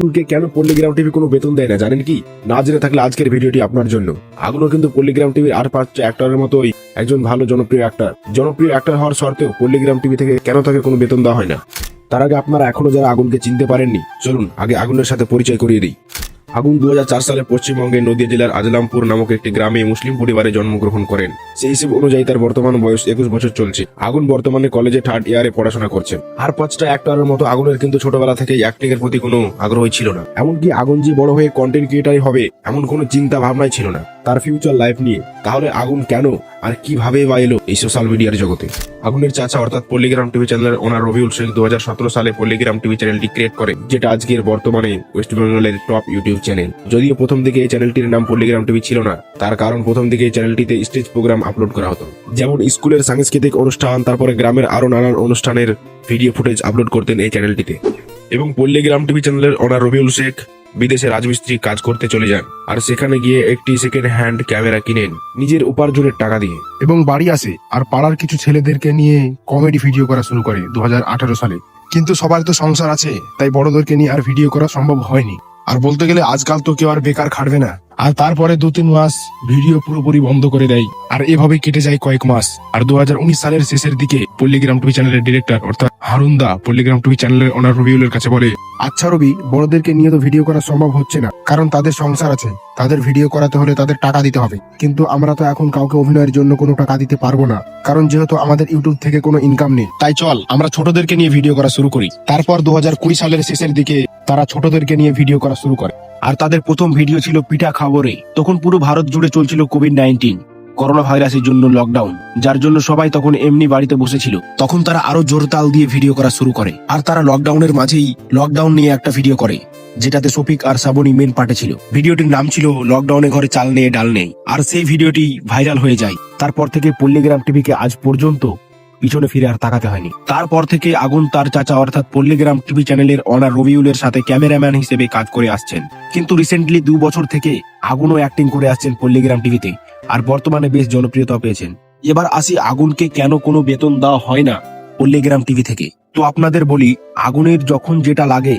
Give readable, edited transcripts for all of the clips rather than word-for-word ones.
আগুনকে কেন পল্লীগ্রাম টিভি কোনো বেতন দেয় না জানেন কি? না জেনে থাকলে আজকের ভিডিওটি আপনার জন্য। আগুনও কিন্তু পল্লীগ্রাম টিভির আর 5টা অ্যাক্টরের মতোই একজন ভালো জনপ্রিয় অ্যাক্টর হওয়ার সত্ত্বেও পল্লীগ্রাম টিভি থেকে কেন তাকে কোনো বেতন দেওয়া হয় না? তার আগে আপনারা এখনো যারা আগুনকে চিনতে পারেননি, চলুন আগে আগুনের সাথে পরিচয় করিয়ে দিই। আগুন 2004 সালে পশ্চিমবঙ্গের নদিয়া জেলার আজলামপুর নামক একটি গ্রামে মুসলিম পরিবারে জন্মগ্রহণ করেন। সেই হিসেব অনুযায়ী তার বর্তমান বয়স 21 বছর চলছে। আগুন বর্তমানে কলেজে 3rd ইয়ারে পড়াশোনা করছেন। আর 5টা অ্যাক্টরের মতো আগুনের কিন্তু ছোটবেলা থেকেই অ্যাক্টিং এর প্রতি কোনো আগ্রহই ছিল না। এমনকি আগুন যে বড় হয়ে কন্টেন্ট ক্রিয়েটারই হবে এমন কোনো চিন্তা ভাবনাই ছিল না তার ফিউচার লাইফ নিয়ে। তাহলে আগুন কেন আর কিভাবে বা এলো এই সোশ্যাল মিডিয়ার জগতে? আগুনের চাচা অর্থাৎ পল্লীগ্রাম টিভি চ্যানেলের ওনার রবিউল শেখ 2017 সালে পল্লীগ্রাম টিভি চ্যানেলটি ক্রিয়েট করেন, যেটা আজকের বর্তমানে ওয়েস্ট বেঙ্গলের টপ ইউটিউব চ্যানেল। যদিও প্রথম দিকে এই চ্যানেলটির নাম পল্লীগ্রাম টিভি ছিল না, তার কারণ প্রথম দিকে এই চ্যানেলটিতে স্টেজ প্রোগ্রাম আপলোড করা হতো, যেমন স্কুলের সাংস্কৃতিক অনুষ্ঠান, তারপরে গ্রামের আরো নানান অনুষ্ঠানের ভিডিও ফুটেজ আপলোড করতেন এই চ্যানেলটিতে। এবং পল্লীগ্রাম টিভি চ্যানেলের ওনার রবিউল শেখ বিদেশে রাজমিস্ত্রি কাজ করতে চলে যান, আর সেখানে গিয়ে একটি সেকেন্ড হ্যান্ড ক্যামেরা কিনেন নিজের উপার্জনের টাকা দিয়ে। এবং বাড়ি আসে আর পাড়ার কিছু ছেলেদেরকে নিয়ে কমেডি ভিডিও করা শুরু করে 2018 সালে। কিন্তু সবার তো সংসার আছে, তাই বড়দেরকে নিয়ে আর ভিডিও করা সম্ভব হয়নি। আর বলতে গেলে আজকাল তো কেউ আর বেকার খাটবে না। আর তারপরে 2-3 মাস ভিডিও পুরোপুরি বন্ধ করে দেয়, আর এভাবে কেটে যায় কয়েক মাস। আর 2019 সালের শেষের দিকে পল্লীগ্রাম টিভি চ্যানেলের ডিরেক্টর অর্থাৎ হারুন দা পল্লীগ্রাম টিভি চ্যানেলের ওনার রবিউলের কাছে বলে, আচ্ছা রবি, বড়দেরকে নিয়ে তো ভিডিও করা সম্ভব হচ্ছে না, কারণ তাদের সংসার আছে, তাদের ভিডিও করাতে হলে তাদের টাকা দিতে হবে। কিন্তু আমরা তো এখন কাউকে অভিনয়ের জন্য কোনো টাকা দিতে পারবো না, কারণ যেহেতু আমাদের ইউটিউব থেকে কোনো ইনকাম নেই। তাই চল আমরা ছোটদেরকে নিয়ে ভিডিও করা শুরু করি। তারপর 2020 সালের শেষের দিকে তারা ছোটদেরকে নিয়ে ভিডিও করা শুরু করে। আর তাদের প্রথম ভিডিও ছিল পিঠা খবরে। তখন পুরো ভারত জুড়ে চলছিল কোভিড-19 করোনা ভাইরাসের জন্য লকডাউন, যার জন্য সবাই তখন এমনি বাড়িতে বসেছিল। তখন তারা আরো জোরতাল দিয়ে ভিডিও করা শুরু করে। আর তারা লকডাউনের মাঝেই লকডাউন নিয়ে একটা ভিডিও করে, যেটাতে শফিক আর শ্রাবণী মেন পার্টে ছিল। ভিডিওটির নাম ছিল লকডাউনে ঘরে চাল নেই ডাল নেই। আর সেই ভিডিওটি ভাইরাল হয়ে যায়। তারপর থেকে পল্লীগ্রাম টিভিকে আজ পর্যন্ত পিছনে ফিরে আর তাকাতে হয়নি। তারপর থেকে আগুন তার চাচা অর্থাৎ পল্লীগ্রাম টিভি চ্যানেলের অনার রবিউলের সাথে ক্যামেরাম্যান হিসেবে কাজ করে আসছেন। কিন্তু রিসেন্টলি 2 বছর থেকে আগুনও অ্যাক্টিং করে আসছেন পল্লীগ্রাম টিভিতে, আর বর্তমানে বেশ জনপ্রিয়তা পেয়েছেন। এবার আসি আগুনকে কেন কোনো বেতন দেওয়া হয় না পল্লীগ্রাম টিভি থেকে। তো আপনাদের বলি, আগুনের যখন যেটা লাগে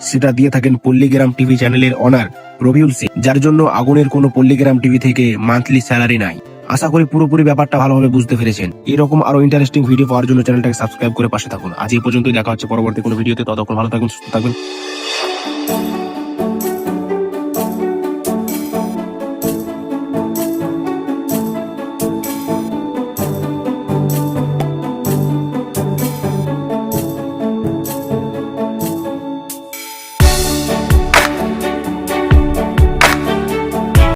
সেটা দিয়ে থাকেন পল্লীগ্রাম টিভি চ্যানেলের অনার রবিউল শেখ, যার জন্য আগুনের কোনো পল্লীগ্রাম টিভি থেকে মান্থলি স্যালারি নাই। আশা করি পুরোপুরি ব্যাপারটা ভালোভাবে বুঝতে পেরেছেন। এরকম আরো ইন্টারেস্টিং ভিডিও পাওয়ার জন্য চ্যানেলটাকে সাবস্ক্রাইব করে পাশে থাকুন। আজ এই পর্যন্তই, দেখা হচ্ছে পরবর্তী কোনো ভিডিওতে। ততক্ষণ ভালো থাকুন, সুস্থ থাকবেন।